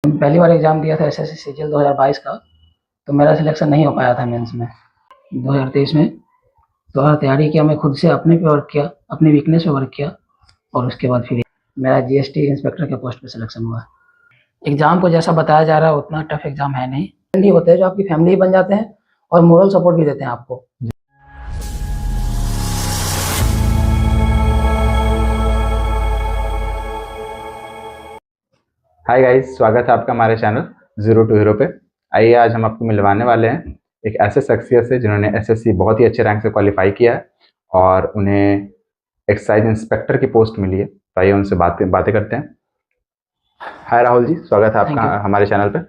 जब पहली बार एग्ज़ाम दिया था एसएससी सीजीएल 2022 का, तो मेरा सिलेक्शन नहीं हो पाया था मेंस में 2023 में। तो तैयारी किया, मैं खुद से अपने पे वर्क किया, अपनी वीकनेस पे वर्क किया और उसके बाद फिर मेरा जीएसटी इंस्पेक्टर के पोस्ट पे सिलेक्शन हुआ। एग्ज़ाम को जैसा बताया जा रहा है उतना टफ एग्ज़ाम है नहीं। फ्रेंड ही होते हैं जो आपकी फैमिली बन जाते हैं और मोरल सपोर्ट भी देते हैं आपको। हाय गाइस, स्वागत है आपका हमारे चैनल जीरो टू हीरो पे। आइए आज हम आपको मिलवाने वाले हैं एक ऐसे शख्सियत से जिन्होंने एसएससी बहुत ही अच्छे रैंक से क्वालिफाई किया है और उन्हें एक्साइज इंस्पेक्टर की पोस्ट मिली है। तो आइए उनसे बातें करते हैं। हाय राहुल जी, स्वागत है आपका हमारे चैनल पे।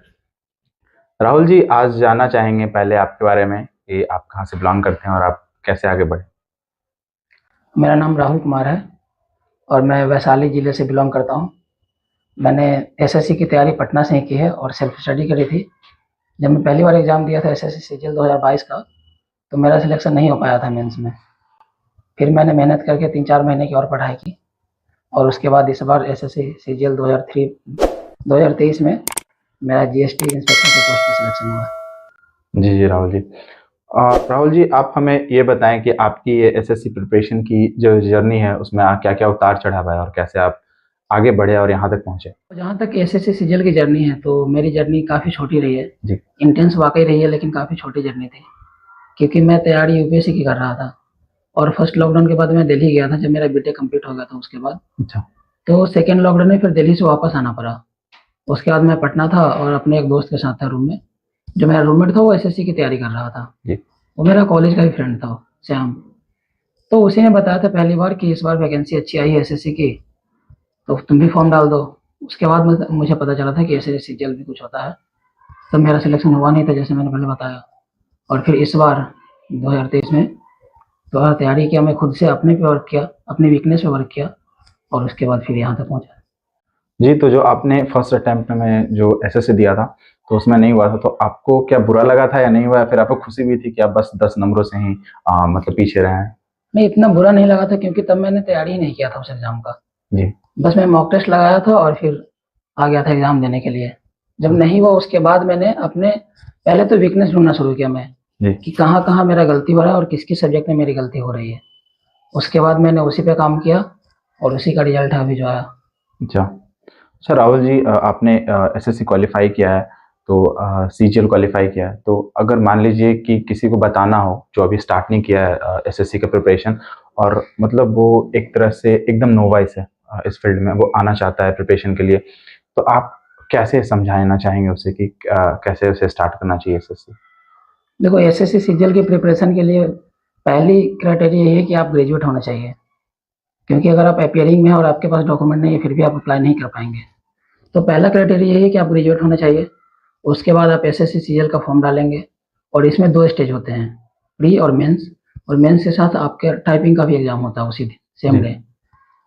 राहुल जी, आज जानना चाहेंगे पहले आपके बारे में कि आप कहाँ से बिलोंग करते हैं और आप कैसे आगे बढ़े। मेरा नाम राहुल कुमार है और मैं वैशाली ज़िले से बिलोंग करता हूँ। मैंने एसएससी की तैयारी पटना से ही की है और सेल्फ स्टडी करी थी। जब मैं पहली बार एग्ज़ाम दिया था एसएससी सीजीएल 2022 का, तो मेरा सिलेक्शन नहीं हो पाया था मेंस में। फिर मैंने मेहनत करके 3-4 महीने की और पढ़ाई की और उसके बाद इस बार एसएससी सीजीएल 2023 में मेरा जीएसटी इंस्पेक्टर के पोस्ट पर सिलेक्शन हुआ। जी राहुल जी। राहुल जी, आप हमें ये बताएं कि आपकी ये एसएससी प्रिपरेशन की जो जर्नी है उसमें क्या क्या उतार चढ़ाव है और कैसे आप आगे बढ़े और यहाँ तक पहुँचे। जहाँ तक एसएससी सीजीएल की जर्नी है तो मेरी जर्नी काफ़ी छोटी रही है जी। इंटेंस वाकई रही है, लेकिन काफ़ी छोटी जर्नी थी क्योंकि मैं तैयारी यूपीएससी की कर रहा था और फर्स्ट लॉकडाउन के बाद मैं दिल्ली गया था जब मेरा बीटेक कंप्लीट हो गया था उसके बाद। अच्छा। तो सेकेंड लॉकडाउन में फिर दिल्ली से वापस आना पड़ा। उसके बाद मैं पटना था और अपने एक दोस्त के साथ था रूम में। जो मेरा रूममेट था वो एसएससी की तैयारी कर रहा था जी। वो मेरा कॉलेज का ही फ्रेंड था, श्याम। तो उसी ने बताया था पहली बार कि इस बार वैकेंसी अच्छी आई है एसएससी की, तो तुम भी फॉर्म डाल दो। उसके बाद मुझे पता चला था कि एसएससी सीजीएल भी कुछ होता है। तब मेरा सिलेक्शन हुआ नहीं था जैसे मैंने पहले बताया। और फिर इस बार 2023 में दोबारा तैयारी किया, मैं खुद से अपने पे वर्क किया, अपनी वीकनेस पे वर्क किया और उसके बाद फिर यहाँ तक पहुँचा। जी, तो जो आपने फर्स्ट अटेम्प्ट में जो एसएससी दिया था तो उसमें नहीं हुआ था, तो आपको क्या बुरा लगा था या नहीं हुआ, फिर आपको खुशी भी थी कि आप बस 10 नंबरों से ही मतलब पीछे रहे हैं। नहीं, इतना बुरा नहीं लगा था क्योंकि तब मैंने तैयारी ही नहीं किया था उस एग्ज़ाम का। जी। बस मैं मॉक टेस्ट लगाया था और फिर आ गया था एग्ज़ाम देने के लिए। जब नहीं हुआ उसके बाद मैंने अपने पहले तो वीकनेस ढूंढना शुरू किया मैं कि कहाँ कहाँ मेरा गलती हो रहा है और किस किस सब्जेक्ट में मेरी गलती हो रही है। उसके बाद मैंने उसी पे काम किया और उसी का रिजल्ट है अभी जो आया। अच्छा राहुल जी, आपने एसएससी क्वालिफाई किया है तो सीजीएल क्वालिफाई किया है, तो अगर मान लीजिए कि किसी को बताना हो जो अभी स्टार्ट नहीं किया है एसएससी का प्रिपरेशन और मतलब वो एक तरह से एकदम नोवाइस है इस फील्ड में, वो आना चाहता है प्रिपरेशन के लिए, तो आप कैसे समझाना चाहेंगे उसे कि कैसे उसे स्टार्ट करना चाहिए एसएससी। देखो, एसएससी सीजीएल की प्रिपरेशन के लिए पहली क्राइटेरिया ये है कि आप ग्रेजुएट होना चाहिए, क्योंकि अगर आप अपियरिंग में हैं और आपके पास डॉक्यूमेंट नहीं है फिर भी आप अप्लाई नहीं कर पाएंगे। तो पहला क्राइटेरिया ये है कि आप ग्रेजुएट होना चाहिए। उसके बाद आप एसएससी सीजीएल का फॉर्म डालेंगे और इसमें 2 स्टेज होते हैं, प्री और मेंस। और मेंस के साथ आपके टाइपिंग का भी एग्जाम होता है उसी दिन सेम डे।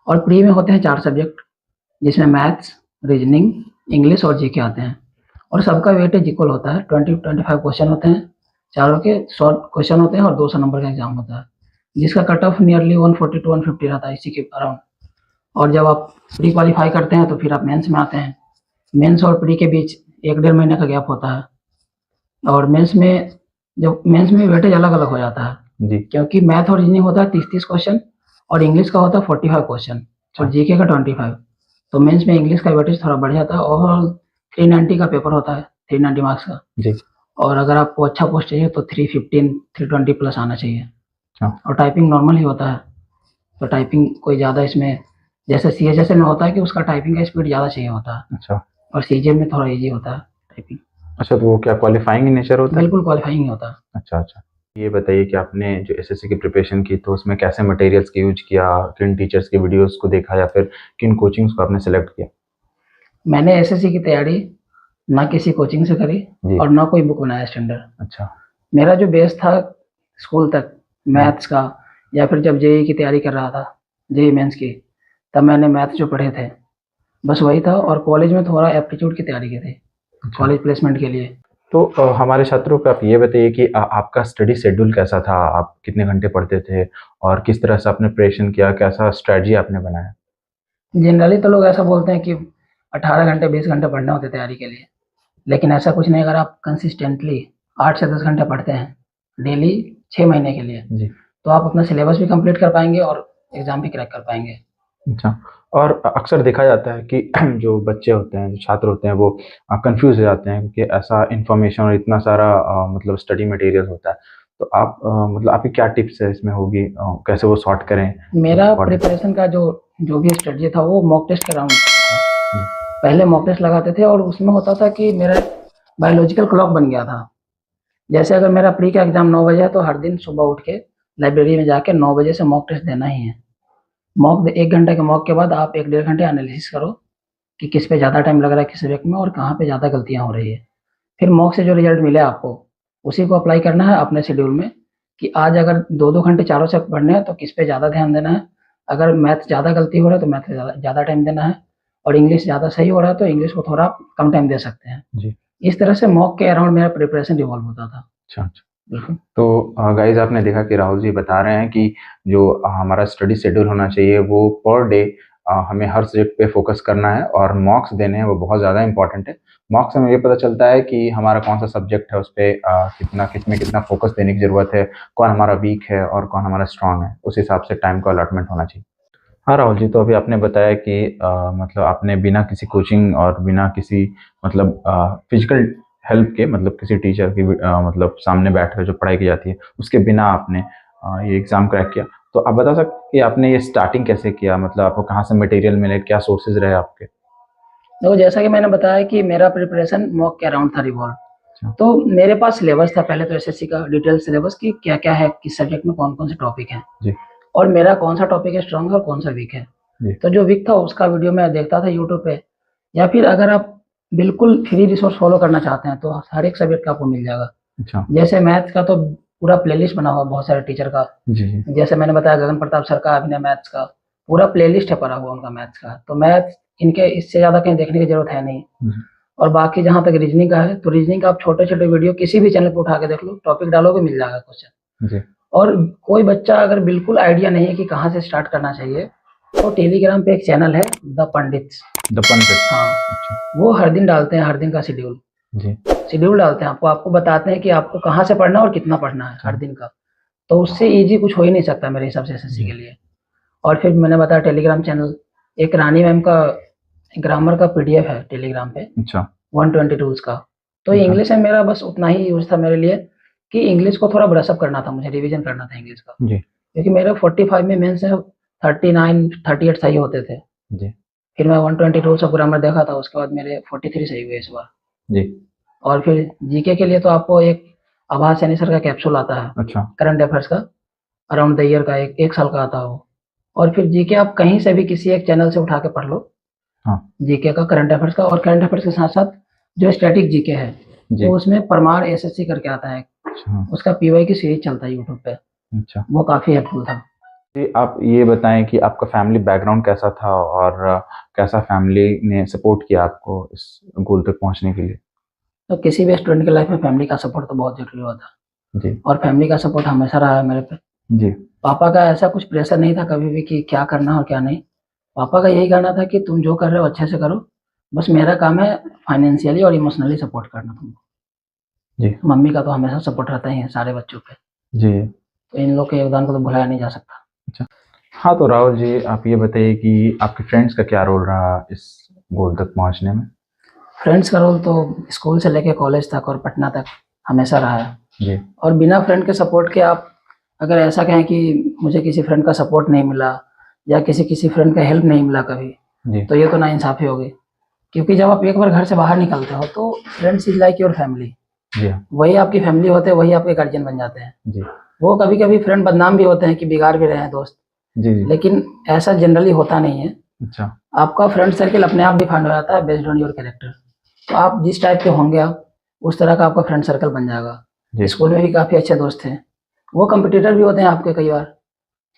और प्री में होते हैं 4 सब्जेक्ट जिसमें मैथ्स, रीजनिंग, इंग्लिश और जीके आते हैं और सबका वेटेज इक्वल होता है। 20-25 क्वेश्चन होते हैं, चारों के शॉर्ट क्वेश्चन होते हैं और 200 नंबर का एग्जाम होता है जिसका कट ऑफ नियरली 140 to 150 रहता है, इसी के अराउंड। और जब आप प्री क्वालिफाई करते हैं तो फिर आप मेंस में आते हैं। मेंस और प्री के बीच 1-1.5 महीने का गैप होता है और मेंस में वेटेज अलग अलग हो जाता है जी, क्योंकि मैथ और रीजनिंग होता है 30-30 क्वेश्चन और इंग्लिश का होता है 45 क्वेश्चन और जीके का 25। तो मेंस में इंग्लिश का वेटेज थोड़ा बढ़ जाता है। ओवरऑल 390 का पेपर होता है, 390 मार्क्स का जी। और अगर आपको अच्छा पोस्ट चाहिए तो 315-320 प्लस आना चाहिए। और टाइपिंग नॉर्मल ही होता है, तो टाइपिंग कोई ज़्यादा इसमें जैसे सीएचएस में होता है कि उसका टाइपिंग का स्पीड ज़्यादा चाहिए होता है। अच्छा। और सीजीएल में थोड़ा इजी होता है टाइपिंग। अच्छा, तो वो क्या क्वालिफाइंग नेचर होता है? बिल्कुल क्वालिफाइंग ही होता है। अच्छा। ये बताइए कि आपने जो एसएससी की प्रिपरेशन की तो उसमें कैसे मटेरियल्स का यूज किया, किन टीचर्स के वीडियोस को देखा या फिर किन कोचिंग्स को आपने सेलेक्ट किया? मैंने एसएससी की तैयारी ना किसी कोचिंग से करी और ना कोई बुक बनाया स्टैंडर्ड। अच्छा। मेरा जो बेस था स्कूल तक मैथ्स का, या फिर जब जेईई की तैयारी कर रहा था, जेईई मेंस की, तब मैंने मैथ्स जो पढ़े थे बस वही था। और कॉलेज में थोड़ा एप्टीट्यूड की तैयारी की थी कॉलेज प्लेसमेंट के लिए। तो हमारे छात्रों को आप ये बताइए कि आपका स्टडी शेड्यूल कैसा था, आप कितने घंटे पढ़ते थे और किस तरह से आपने प्रिपरेशन किया, कैसा स्ट्रेटजी आपने बनाया? जनरली तो लोग ऐसा बोलते हैं कि 18 घंटे 20 घंटे पढ़ने होते तैयारी के लिए। लेकिन ऐसा कुछ नहीं, अगर आप कंसिस्टेंटली 8 से 10 घंटे पढ़ते हैं डेली 6 महीने के लिए, जी। तो आप अपना सिलेबस भी कंप्लीट कर पाएंगे और एग्ज़ाम भी क्रैक कर पाएंगे। अच्छा, और अक्सर देखा जाता है कि जो बच्चे होते हैं, जो छात्र होते हैं, वो कंफ्यूज हो जाते हैं क्योंकि ऐसा इन्फॉर्मेशन और इतना सारा मतलब स्टडी मटेरियल होता है। तो आप मतलब आपकी क्या टिप्स है इसमें होगी, कैसे वो सॉर्ट करें? मेरा और प्रिपरेशन का जो भी स्ट्रेटजी था वो मॉक टेस्ट के राउंड था। पहले मॉक टेस्ट लगाते थे और उसमें होता था कि मेरा बायोलॉजिकल क्लॉक बन गया था। जैसे अगर मेरा प्री का एग्ज़ाम 9 बजे है तो हर दिन सुबह उठ के लाइब्रेरी में जाके 9 बजे से मॉक टेस्ट देना ही है। मॉक 1 घंटे के मॉक के बाद आप 1 डेढ़ घंटे एनालिसिस करो कि किस पे ज़्यादा टाइम लग रहा है किस सब्जेक्ट में और कहाँ पे ज़्यादा गलतियाँ हो रही है। फिर मॉक से जो रिजल्ट मिले आपको उसी को अप्लाई करना है अपने शेड्यूल में कि आज अगर 2-2 घंटे चारों से पढ़ने हैं तो किस पे ज़्यादा ध्यान देना है। अगर मैथ ज़्यादा गलती हो रहा है तो मैथ पे ज़्यादा टाइम देना है और इंग्लिश ज़्यादा सही हो रहा है तो इंग्लिश को थोड़ा कम टाइम दे सकते हैं। जी। इस तरह से मॉक के अराउंड मेरा प्रिपरेशन रिवॉल्व होता था। अच्छा, अच्छा। बिल्कुल। तो गाइज़ आपने देखा कि राहुल जी बता रहे हैं कि जो हमारा स्टडी शेड्यूल होना चाहिए वो पर डे हमें हर सब्जेक्ट पे फोकस करना है और मॉक्स देने हैं वो बहुत ज़्यादा इंपॉर्टेंट है। मॉक्स से हमें ये पता चलता है कि हमारा कौन सा सब्जेक्ट है, उस पे कितना फोकस देने की ज़रूरत है, कौन हमारा वीक है और कौन हमारा स्ट्रॉन्ग है, उस हिसाब से टाइम का अलॉटमेंट होना चाहिए। हाँ राहुल जी, तो अभी आपने बताया कि मतलब आपने बिना किसी कोचिंग और बिना किसी मतलब फिजिकल हेल्प के, मतलब किसी टीचर की मतलब सामने बैठ कर जो पढ़ाई की जाती है उसके बिना आपने ये एग्ज़ाम क्रैक किया। तो आप बता सकते हैं कि आपने ये स्टार्टिंग कैसे किया, मतलब आपको कहाँ से मटेरियल मिले, क्या सोर्सेज रहे आपके? तो जैसा कि मैंने बताया कि मेरा प्रिपरेशन मॉक के अराउंड था रिवॉल्व। अच्छा। तो मेरे पास सिलेबस था पहले तो एसएससी का डिटेल सिलेबस कि क्या क्या है, किस सब्जेक्ट में कौन कौन से टॉपिक हैं जी। और मेरा कौन सा टॉपिक है स्ट्रॉन्ग है और कौन सा वीक है। जी। तो जो वीक था उसका वीडियो मैं देखता था यूट्यूब पे, या फिर अगर आप बिल्कुल फ्री रिसोर्स फॉलो करना चाहते हैं तो हर एक सब्जेक्ट का आपको मिल जाएगा। अच्छा। जैसे मैथ्स का तो पूरा प्लेलिस्ट बना हुआ बहुत सारे टीचर का। जी, जी। जैसे मैंने बताया गगन प्रताप सर का अभिनय मैथ्स का पूरा प्लेलिस्ट है पड़ा हुआ उनका मैथ्स का। तो मैथ्स इनके इससे ज़्यादा कहीं देखने की ज़रूरत है नहीं। और बाकी जहाँ तक रीजनिंग का है तो रीजनिंग का आप छोटे-छोटे वीडियो किसी भी चैनल पे उठा के देख लो, टॉपिक डालोगे मिल जाएगा क्वेश्चन। जी। और कोई बच्चा अगर बिल्कुल आइडिया नहीं है कि कहाँ से स्टार्ट करना चाहिए तो टेलीग्राम पे एक चैनल है द पंडित्स। द पंडित। हाँ, अच्छा। वो हर दिन डालते हैं, हर दिन का शेड्यूल जी। डालते हैं आपको बताते हैं कि आपको कहाँ से पढ़ना है और कितना पढ़ना है हर दिन का। तो उससे ईज़ी कुछ हो ही नहीं सकता मेरे हिसाब से एसएससी के लिए। और फिर मैंने बताया टेलीग्राम चैनल, एक रानी मैम का ग्रामर का पीडीएफ है टेलीग्राम पे। अच्छा। 120 टूल्स का। तो ये इंग्लिश में मेरा बस उतना ही यूज़ था मेरे लिए कि इंग्लिश को थोड़ा ब्रश अप करना था, मुझे रिवीजन करना था इंग्लिश का। जी। क्योंकि मेरे 45 में मेंस है, 39 38 सही होते थे। जी। फिर मैं 120 टूल्स ऑफ ग्रामर देखा था, उसके बाद मेरे 43 सही हुए इस बार। जी। और फिर जीके के लिए तो आपको एक आभास सैनी सर का कैप्सूल आता है। अच्छा। करंट अफेयर्स का अराउंड द ईयर का एक साल का आता है वो। और फिर जीके आप कहीं से भी किसी एक चैनल से उठा के पढ़ लो। हाँ। जीके का, करंट अफेयर्स का, और करंट अफेयर्स के साथ साथ जो स्टैटिक जीके है जी। तो उसमें परमार एसएससी करके आता है। अच्छा। उसका पीवाई की सीरीज चलता है यूट्यूब पे। अच्छा। वो काफ़ी हेल्पफुल था। जी, आप ये बताएं कि आपका फैमिली बैकग्राउंड कैसा था और कैसा फैमिली ने सपोर्ट किया आपको इस गोल तक पहुंचने के लिए? तो किसी भी स्टूडेंट की लाइफ में फैमिली का सपोर्ट तो बहुत ज़रूरी होता है। जी। और फैमिली का सपोर्ट हमेशा रहा है मेरे पे। जी। पापा का ऐसा कुछ प्रेशर नहीं था कभी भी कि क्या करना है और क्या नहीं। पापा का यही कहना था कि तुम जो कर रहे हो अच्छे से करो, बस मेरा काम है फाइनेंशियली और इमोशनली सपोर्ट करना तुमको। जी। मम्मी का तो हमेशा सपोर्ट रहता ही है सारे बच्चों पे। जी। तो इन लोग के योगदान को तो भुलाया नहीं जा सकता। अच्छा। हाँ, तो राहुल जी आप ये बताइए कि आपके फ्रेंड्स का क्या रोल रहा इस गोल तक पहुंचने में? फ्रेंड्स का रोल तो स्कूल से लेके कॉलेज तक और पटना तक हमेशा रहा है। जी। और बिना फ्रेंड के सपोर्ट के आप अगर ऐसा कहें कि मुझे किसी फ्रेंड का सपोर्ट नहीं मिला या किसी फ्रेंड का हेल्प नहीं मिला कभी, जी। तो ये तो नाइंसाफ़ी होगी। क्योंकि जब आप एक बार घर से बाहर निकलते हो तो friends is like your family. जी हाँ। वही आपकी फैमिली होते हैं, वही आपके गार्जियन बन जाते हैं। जी। वो कभी-कभी फ्रेंड बदनाम भी होते हैं कि बिगाड़ भी रहे हैं दोस्त, जी। जी। लेकिन ऐसा जनरली होता नहीं है। अच्छा। आपका फ्रेंड सर्किल अपने आप डिफाइंड हो जाता है बेस्ड ऑन योर कैरेक्टर। तो आप जिस टाइप के होंगे आप उस तरह का आपका फ्रेंड सर्कल बन जाएगा। जी। स्कूल में भी काफ़ी अच्छे दोस्त थे, वो कॉम्पिटिटर भी होते हैं आपके कई बार,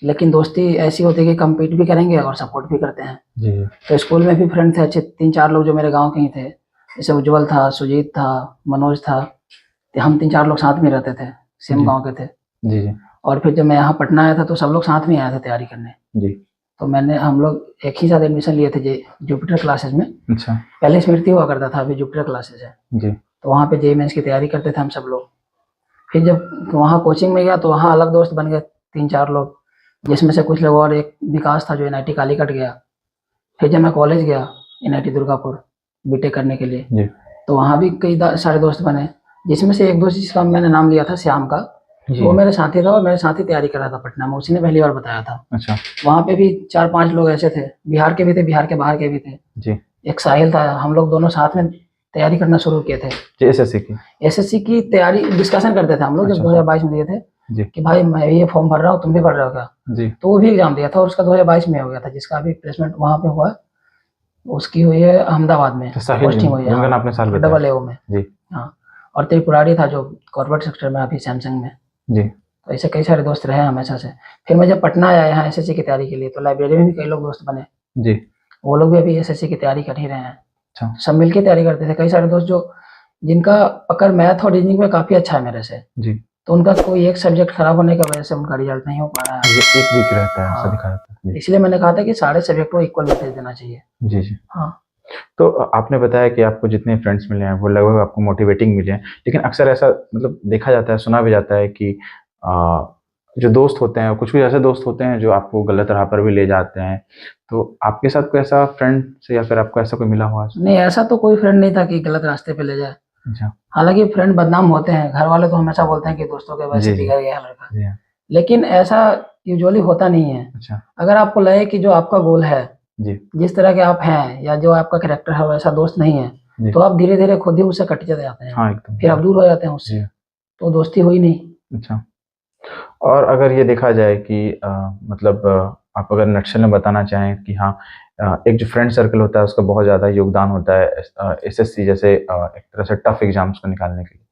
लेकिन दोस्ती ऐसी होती है कि कम्पीट भी करेंगे और सपोर्ट भी करते हैं। जी। तो स्कूल में भी फ्रेंड थे अच्छे 3-4 लोग जो मेरे गाँव के ही थे, जैसे उज्ज्वल था, सुजीत था, मनोज था। तो हम 3-4 लोग साथ में रहते थे, सेम जी। गाँव के थे। जी। जी। और फिर जब मैं यहाँ पटना आया था तो सब लोग साथ में आए थे तैयारी करने। जी। तो हम लोग एक ही साथ एडमिशन लिए थे जुपिटर क्लासेस में। अच्छा। पहले स्मृति हुआ करता था, अभी जुपिटर क्लासेस है जी। तो वहाँ पे जेईई मेंस की तैयारी करते थे हम सब लोग। फिर जब वहाँ कोचिंग में गया तो वहाँ अलग दोस्त बन गए 3-4 लोग, जिसमें से कुछ लोग और एक विकास था जो NIT कालीकट गया। फिर जब मैं कॉलेज गया NIT दुर्गापुर बीटेक करने के लिए जी। तो वहाँ भी कई सारे दोस्त बने, जिसमें से एक दोस्त जिसका मैंने नाम लिया था श्याम का, वो मेरे साथी था और मेरे साथ ही तैयारी कर रहा था पटना में, उसी ने पहली बार बताया था। अच्छा। वहाँ पे भी 4-5 लोग ऐसे थे, बिहार के भी थे, बिहार के बाहर के भी थे जी। एक साहिल था, हम लोग दोनों साथ में तैयारी करना शुरू किए थे। एसएससी की तैयारी डिस्कशन करते थे हम लोग जब 2022 में दिए थे जी। कि भाई मैं ये फॉर्म भर रहा हूँ, तुम भी भर रहे हो क्या जी। तो वो भी एग्जाम दिया था और उसका 2022 में हो गया था, जिसका अभी प्लेसमेंट वहाँ पे हुआ उसकी हुई है अहमदाबाद में, पोस्टिंग हुई है AA में जी। हाँ, और त्रिपुरारी था जो कॉर्पोरेट सेक्टर में अभी सैमसंग में जी। तो ऐसे कई सारे दोस्त रहे हमेशा से। फिर मैं जब पटना आया यहाँ SSC की तैयारी के लिए तो लाइब्रेरी में भी कई लोग दोस्त बने जी। वो लोग भी अभी SSC की तैयारी कर ही रहे हैं। अच्छा। सब मिलकर तैयारी करते थे, कई सारे दोस्त जो जिनका पकड़ मैथ और रीजनिंग में काफी अच्छा है मेरे से जी। तो उनका कोई एक सब्जेक्ट खराब होने की वजह से उनका रिजल्ट नहीं हो पा रहा है, एक वीक रहता है। हाँ। दिखा रहता है, इसलिए मैंने कहा था कि सारे सब्जेक्ट को इक्वल वेटेज देना चाहिए जी जी। हाँ, तो आपने बताया कि आपको जितने फ्रेंड्स मिले हैं वो लगभग आपको मोटिवेटिंग मिले हैं, लेकिन अक्सर ऐसा मतलब देखा जाता है, सुना भी जाता है कि जो दोस्त होते हैं कुछ ऐसे दोस्त होते हैं जो आपको गलत राह पर भी ले जाते हैं, तो आपके साथ कोई ऐसा फ्रेंड से या फिर आपको ऐसा कोई मिला हुआ? नहीं, ऐसा तो कोई फ्रेंड नहीं था कि गलत रास्ते पे ले जाए। अच्छा। हालांकि फ्रेंड बदनाम होते हैं, घर वाले तो हमेशा बोलते हैं कि दोस्तों के वजह से बिगड़ गया लड़का, लेकिन ऐसा यूजुअली होता नहीं है। अच्छा। अगर आपको लगे कि जो आपका गोल है जी, जिस तरह के आप हैं या जो आपका कैरेक्टर है वैसा दोस्त नहीं है तो आप धीरे धीरे खुद ही उससे कट चले जाते हैं। हाँ, फिर आप दूर हो जाते हैं उससे, तो दोस्ती हुई नहीं। अच्छा। और अगर ये देखा जाए कि मतलब आप अगर नक्शल में बताना चाहें कि हाँ एक जो फ्रेंड सर्कल होता है उसका बहुत ज़्यादा योगदान होता है SSC जैसे एक तरह से टफ एग्जाम्स को निकालने के लिए,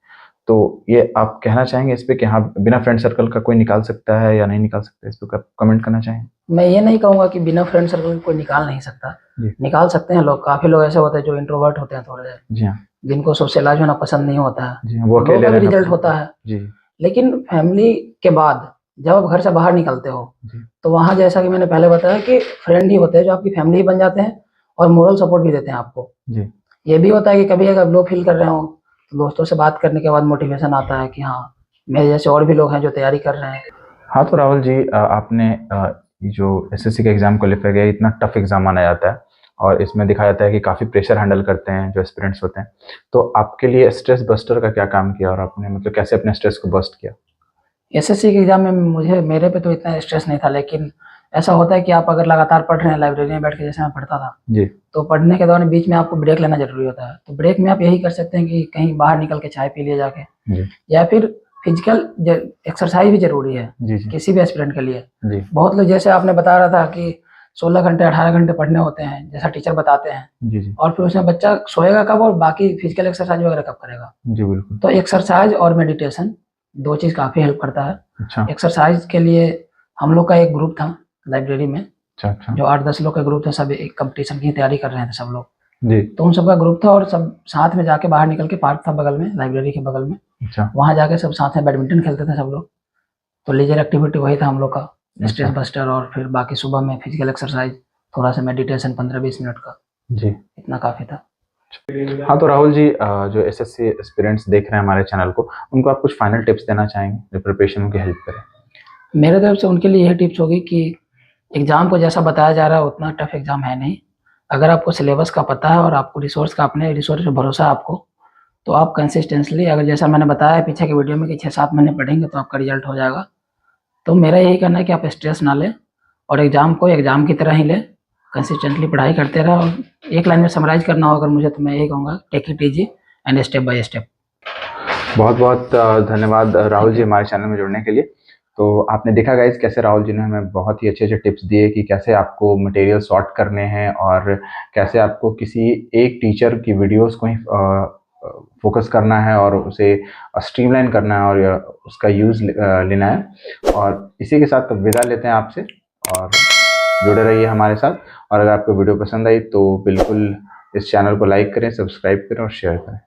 तो ये आप कहना चाहेंगे इस पे कि हाँ बिना फ्रेंड सर्कल का कोई निकाल सकता है या नहीं निकाल सकता, इस पर कमेंट करना चाहेंगे? मैं ये नहीं कहूँगा कि बिना फ्रेंड सर्कल कोई निकाल नहीं सकता, निकाल सकते हैं लोग। काफी लोग ऐसे होते हैं जो इंट्रोवर्ट होते हैं थोड़े, जी हाँ, जिनको सोशलाइज होना पसंद नहीं होता है, वो अकेले रहना रिजल्ट होता है जी। लेकिन फैमिली के बाद जब आप घर से बाहर निकलते हो तो वहाँ जैसा कि मैंने पहले बताया कि फ्रेंड ही होते हैं जो आपकी फैमिली ही बन जाते हैं और मोरल सपोर्ट भी देते हैं आपको जी। ये भी होता है कि कभी अगर लो फील कर रहे हो तो दोस्तों से बात करने के बाद मोटिवेशन आता है कि हाँ मेरे जैसे और भी लोग हैं जो तैयारी कर रहे हैं। हाँ, तो राहुल जी आपने जो SSC का एग्जाम क्वालिफाई किया, इतना टफ एग्जाम माना जाता है और इसमें दिखाया जाता है कि काफ़ी प्रेशर हैंडल करते हैं जो एस्पिरेंट्स होते हैं, तो आपके लिए स्ट्रेस बस्टर का क्या काम किया और आपने मतलब कैसे अपने स्ट्रेस को बस्ट किया? SSC के एग्जाम में मेरे पे तो इतना स्ट्रेस नहीं था, लेकिन ऐसा होता है कि आप अगर लगातार पढ़ रहे हैं लाइब्रेरी में बैठ के, जैसे मैं पढ़ता था जी, तो पढ़ने के दौरान बीच में आपको ब्रेक लेना जरूरी होता है। तो ब्रेक में आप यही कर सकते हैं कि कहीं बाहर निकल के चाय पी लिए जाके जी, या फिर फिजिकल एक्सरसाइज भी जरूरी है जी, जी, किसी भी एस्पिरेंट के लिए जी। बहुत लोग जैसे आपने बता रहा था कि 16 घंटे 18 घंटे पढ़ने होते हैं जैसा टीचर बताते हैं जी, जी। और फिर उसमें बच्चा सोएगा कब और बाकी फिजिकल एक्सरसाइज वगैरह कब करेगा जी, बिल्कुल। तो एक्सरसाइज और मेडिटेशन दो चीज काफी हेल्प करता है। अच्छा। एक्सरसाइज के लिए हम लोग का एक ग्रुप था लाइब्रेरी में, अच्छा। जो 8-10 लोग का ग्रुप था, सब एक कंपटीशन की तैयारी कर रहे थे सब लोग जी। तो उन सबका ग्रुप था और सब साथ में जाके बाहर निकल के, पार्क था बगल में लाइब्रेरी के बगल में, अच्छा। वहां जाके सब साथ में बैडमिंटन खेलते थे सब लोग। तो लीजर एक्टिविटी वही था हम लोग का, स्ट्रेस बस्टर, और फिर बाकी सुबह में फिजिकल एक्सरसाइज, थोड़ा सा मेडिटेशन 15-20 मिनट का जी, इतना काफी था। हाँ, तो राहुल जी जो SSC एस्पिरेंट्स देख रहे हैं हमारे चैनल को, उनको आप कुछ फाइनल टिप्स देना चाहेंगे जो प्रिपरेशन उनकी हेल्प करें? मेरे तरफ से उनके लिए यही टिप्स होगी कि एग्जाम को जैसा बताया जा रहा है उतना टफ एग्जाम है नहीं। अगर आपको सिलेबस का पता है और आपको रिसोर्स का, अपने रिसोर्स पर भरोसा है आपको, तो आप कंसिस्टेंटली, अगर जैसा मैंने बताया पीछे के वीडियो में कि 6-7 महीने पढ़ेंगे तो आपका रिजल्ट हो जाएगा। तो मेरा यही कहना है कि आप स्ट्रेस ना लें और एग्जाम को एग्जाम की तरह ही लें, कंसिस्टेंटली पढ़ाई करते रहो। और एक लाइन में समराइज करना हो अगर मुझे, तो मैं यही कहूँगा, take it easy and step by step. बहुत बहुत धन्यवाद राहुल जी हमारे चैनल में जुड़ने के लिए। तो आपने देखा गाइस कैसे राहुल जी ने हमें बहुत ही अच्छे टिप्स दिए कि कैसे आपको मटेरियल सॉर्ट करने हैं और कैसे आपको किसी एक टीचर की वीडियोस को ही फोकस करना है और उसे स्ट्रीमलाइन करना है और उसका यूज़ लेना है। और इसी के साथ विदा लेते हैं आपसे, और जुड़े रहिए हमारे साथ। और अगर आपको वीडियो पसंद आई तो बिल्कुल इस चैनल को लाइक करें, सब्सक्राइब करें और शेयर करें।